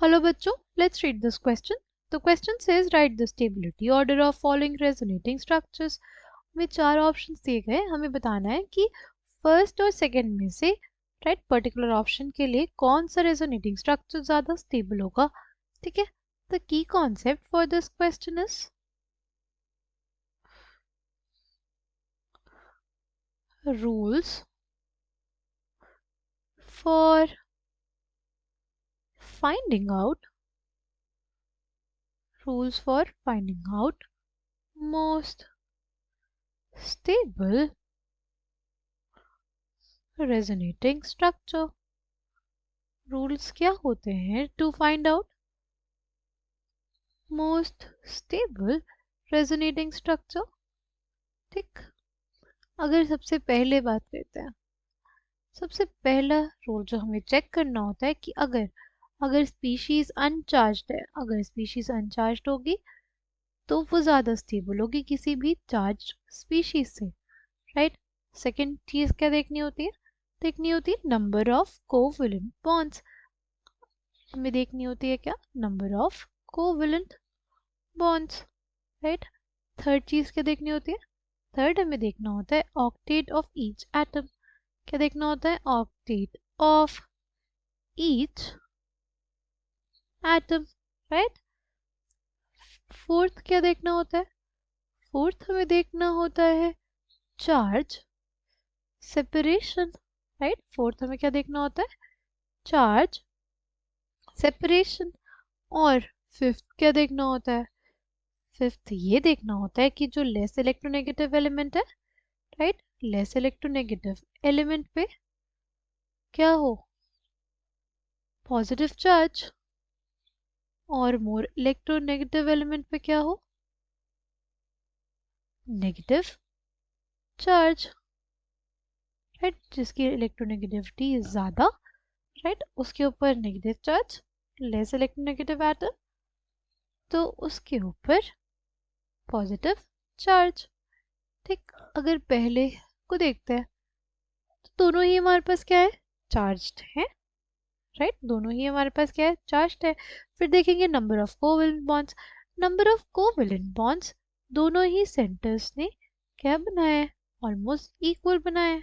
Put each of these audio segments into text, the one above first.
Hello बच्चों, let's read this question. The question says write the stability order of following resonating structures. में चार options दिए गए, हमें बताना है कि फर्स्ट और सेकंड में से राइट पर्टिकुलर ऑप्शन के लिए कौन सा रेजोनेटिंग स्ट्रक्चर ज़्यादा स्टेबल होगा. ठीक है. The key concept for this question is rules for finding out most stable resonating structure. Rules क्या होते हैं to find out most stable resonating structure. ठीक. अगर सबसे पहले बात करते हैं, सबसे पहला रूल जो हमें चेक करना होता है कि अगर स्पीशीज अनचार्ज्ड है, अगर स्पीशीज अनचार्ज्ड होगी तो वो ज़्यादा स्टेबल होगी किसी भी चार्ज स्पीशीज से. राइट. सेकेंड चीज़ क्या देखनी होती है नंबर ऑफ कोवैलेंट बॉन्ड्स. हमें देखनी होती है क्या, number of covalent bonds. Right. Third चीज़ क्या देखनी होती है, थर्ड हमें देखना होता है ऑक्टेट ऑफ ईच एटम. क्या देखना होता है, octet of each atom. Right. Fourth क्या देखना होता है, फोर्थ हमें देखना होता है चार्ज सेपरेशन. राइट. फोर्थ हमें क्या देखना होता है, चार्ज सेपरेशन. और फिफ्थ क्या देखना होता है, फिफ्थ ये देखना होता है कि जो लेस इलेक्ट्रोनेगेटिव एलिमेंट है, राइट, लेस इलेक्ट्रोनेगेटिव एलिमेंट पे क्या हो, पॉजिटिव चार्ज, और मोर इलेक्ट्रोनेगेटिव एलिमेंट पे क्या हो, नेगेटिव चार्ज. राइट. जिसकी इलेक्ट्रोनेगेटिविटी ज़्यादा, राइट, उसके ऊपर negative charge, less electronegative atom तो उसके ऊपर पॉजिटिव चार्ज. ठीक. अगर पहले को देखते हैं तो दोनों ही हमारे पास क्या है, चार्ज्ड है. राइट. दोनों ही हमारे पास क्या है, चार्ज्ड है. फिर देखेंगे number of covalent bonds. Number of covalent bonds दोनों ही सेंटर्स ने क्या बनाया है, ऑलमोस्ट इक्वल बनाया है.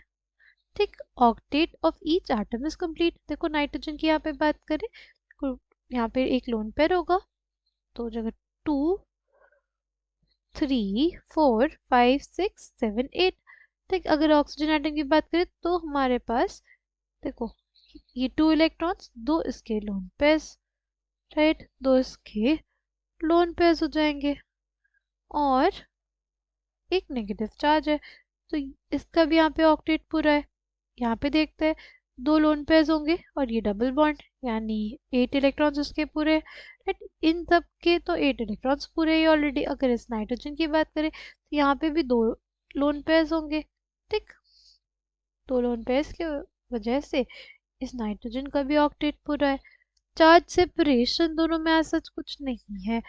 ठीक. Octet of each atom is complete. देखो नाइट्रोजन की यहाँ पे बात करें, यहाँ पे एक लोन पेयर होगा तो जगह 2 3 4 5 6 7 8. ठीक. अगर ऑक्सीजन एटम की बात करें तो हमारे पास देखो ये 2 इलेक्ट्रॉन्स, दो इसके लोन पेयर्स, राइट, दो इसके लोन पेयर्स हो जाएंगे और एक नेगेटिव चार्ज है तो इसका भी यहाँ पे ऑक्टेट पूरा है. यहाँ पे देखते हैं दो लोन पेयर्स होंगे और ये डबल बॉन्ड यानी 8 इलेक्ट्रॉन्स इसके पूरे. राइट. इन सब के तो 8 इलेक्ट्रॉन्स पूरे ही ऑलरेडी. अगर इस नाइट्रोजन की बात करें तो यहाँ पे भी दो लोन पेयर्स होंगे. ठीक. दो लोन पेयर्स की वजह से इस नाइट्रोजन का भी ऑक्टेट पूरा है. चार्ज सेपरेशन दोनों में ऐसा कुछ नहीं है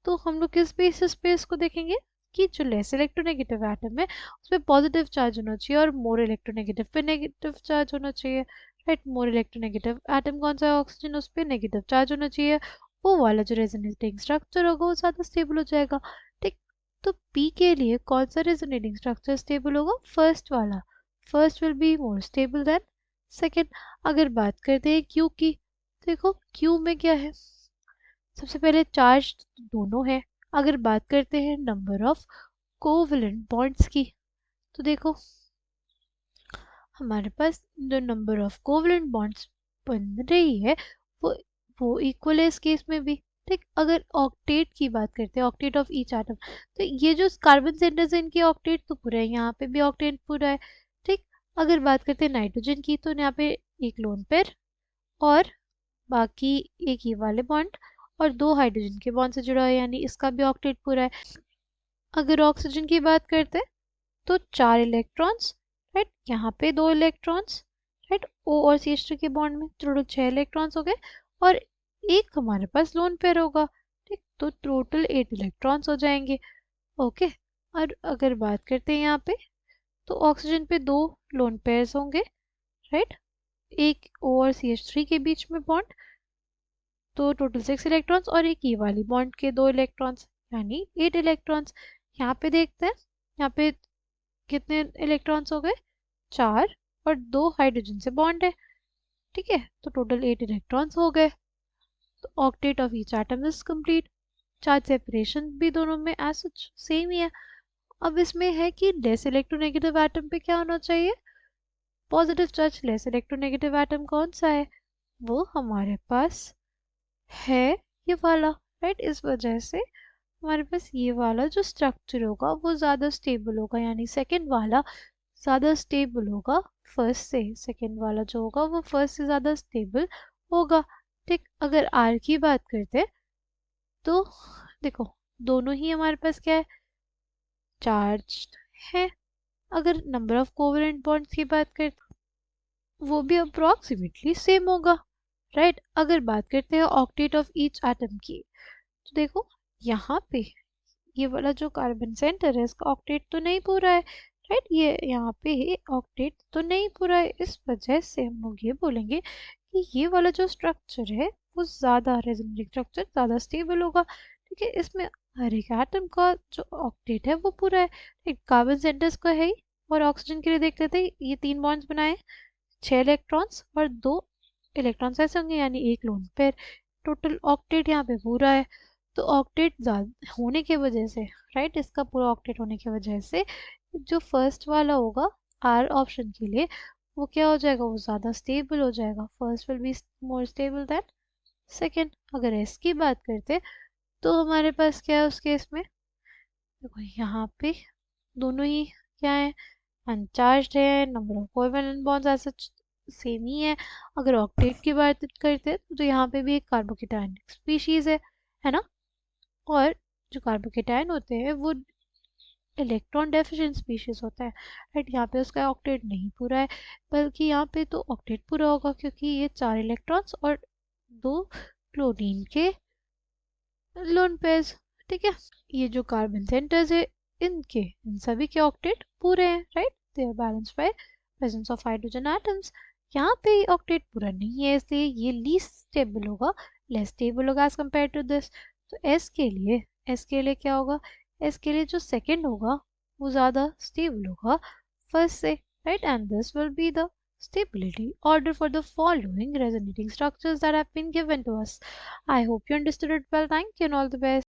तो हम लोग किस बेसिस पे इसको देखेंगे कि जो लेस इलेक्ट्रोनेगेटिव एटम है उसमें पॉजिटिव चार्ज होना चाहिए और मोर इलेक्ट्रोनेगेटिव पे नेगेटिव चार्ज होना चाहिए. राइट. मोर इलेक्ट्रोनेगेटिव एटम कौन सा है, ऑक्सीजन, उस पर नेगेटिव चार्ज होना चाहिए. वो वाला जो रेजोनेटिंग स्ट्रक्चर होगा वो ज़्यादा स्टेबल हो जाएगा. ठीक. तो पी के लिए कौन सा रेजोनेटिंग स्ट्रक्चर स्टेबल होगा, फर्स्ट वाला. First will be more stable then second. अगर बात करते हैं क्यू की, देखो क्यू में क्या है, सबसे पहले चार्ज दोनों है. अगर बात करते हैं नंबर ऑफ कोवैलेंट बॉन्ड्स की तो देखो हमारे पास जो नंबर ऑफ कोवैलेंट बॉन्ड्स बन रही है वो इक्वल है इस केस में भी. ठीक. अगर ऑक्टेट की बात करते हैं, ऑक्टेट ऑफ ईच एटम, तो ये जो कार्बन सेंटर्स है इनके ऑक्टेट तो पूरा है, यहाँ पे भी ऑक्टेट पूरा है. ठीक. अगर बात करते हैं नाइट्रोजन की तो यहाँ पे एक लोन पेयर और बाकी एक ये वाले बॉन्ड और दो हाइड्रोजन के बॉन्ड से जुड़ा है यानी इसका भी ऑक्टेट पूरा है. अगर ऑक्सीजन की बात करते हैं तो 4 इलेक्ट्रॉन्स, राइट, यहाँ पे 2 इलेक्ट्रॉन्स, राइट, O और CH2 के बॉन्ड में टोटल 6 इलेक्ट्रॉन्स हो गए और एक हमारे पास लोन पेयर होगा. ठीक. तो टोटल 8 इलेक्ट्रॉन्स हो जाएंगे. ओके. और अगर बात करते हैं यहाँ पे तो ऑक्सीजन पे 2 लोन पेयर्स होंगे, राइट, एक O और CH3 के बीच में बॉन्ड तो टोटल 6 इलेक्ट्रॉन्स और एक ये वाली बॉन्ड के 2 इलेक्ट्रॉन्स यानी 8 इलेक्ट्रॉन्स। यहाँ पे देखते हैं यहाँ पे कितने इलेक्ट्रॉन्स हो गए 4 और 2 हाइड्रोजन से बॉन्ड है। ठीक है, तो टोटल 8 इलेक्ट्रॉन्स हो गए। तो octet of each atom is complete. Charge separation भी दोनों में एज सच सेम ही है। अब इसमें है कि लेस इलेक्ट्रोनेगेटिव एटम पे क्या होना चाहिए, positive charge. Less electronegative atom कौन सा है, वो हमारे पास है ये वाला, राइट। इस वजह से हमारे पास ये वाला जो स्ट्रक्चर होगा वो ज़्यादा स्टेबल होगा, यानी सेकेंड वाला ज़्यादा स्टेबल होगा फर्स्ट से। सेकेंड वाला जो होगा वो फर्स्ट से ज़्यादा स्टेबल होगा। ठीक, अगर आर की बात करते तो देखो दोनों ही हमारे पास क्या है, चार्ज है। अगर नंबर ऑफ कोवेलेंट बॉन्ड्स की बात करें वो भी अप्रॉक्सीमेटली सेम होगा, राइट। अगर बात करते हैं ऑक्टेट ऑफ ईच एटम की तो देखो यहाँ पे ये वाला जो कार्बन सेंटर है इसका ऑक्टेट तो नहीं पूरा है, राइट। ये यहाँ पे ऑक्टेट तो नहीं पूरा है। इस वजह से हम लोग ये बोलेंगे कि ये वाला जो स्ट्रक्चर है वो ज़्यादा रेजोनेटिंग स्ट्रक्चर ज़्यादा स्टेबल होगा। ठीक है, इसमें हर एक एटम का जो ऑक्टेट है वो पूरा है। ठीक, कार्बन सेंटर्स का है ही। और ऑक्सीजन के लिए देख लेते हैं, ये 3 बॉन्ड्स बनाए 6 इलेक्ट्रॉन्स और 2 इलेक्ट्रॉन्स ऐसे होंगे यानी एक लोन पेयर। टोटल ऑक्टेट यहाँ पे पूरा है। तो ऑक्टेट होने की वजह से, राइट, इसका पूरा ऑक्टेट होने की वजह से जो फर्स्ट वाला होगा आर ऑप्शन के लिए वो क्या हो जाएगा, वो ज़्यादा स्टेबल हो जाएगा। First will be more stable then second. अगर एस की बात करते तो हमारे पास क्या है उस केस में, देखो यहाँ पे दोनों ही क्या है, अनचार्ज्ड है। नंबर ऑफ कोवेलेंट बॉन्ड्स ऐसा सेम ही है। अगर ऑक्टेट की बात करते तो यहाँ पे भी एक कार्बोकेटायन स्पीशीज है ना। और जो कार्बोकेटायन होते हैं वो इलेक्ट्रॉन डेफिशिएंट स्पीशीज होता है, राइट। यहाँ पे उसका ऑक्टेट नहीं पूरा है, बल्कि यहाँ पे तो ऑक्टेट पूरा होगा क्योंकि ये 4 इलेक्ट्रॉन्स और 2 क्लोरीन के लोन पेयर्स। ठीक है, ये जो कार्बन सेंटर्स है इन सभी के ऑक्टेट पूरे हैं, right. They are balanced by presence of hydrogen atoms. यहाँ पे ऑक्टेट पूरा नहीं है इसलिए ये लीस्ट स्टेबल होगा, लेस स्टेबल होगा एज कम्पेयर टू दिस। तो एस के लिए क्या होगा, एस के लिए जो सेकंड होगा वो ज़्यादा स्टेबल होगा फर्स्ट से, right. And this will be the stability order for the following resonating structures that have been given to us. I hope you understood it well. Thank you and all the best.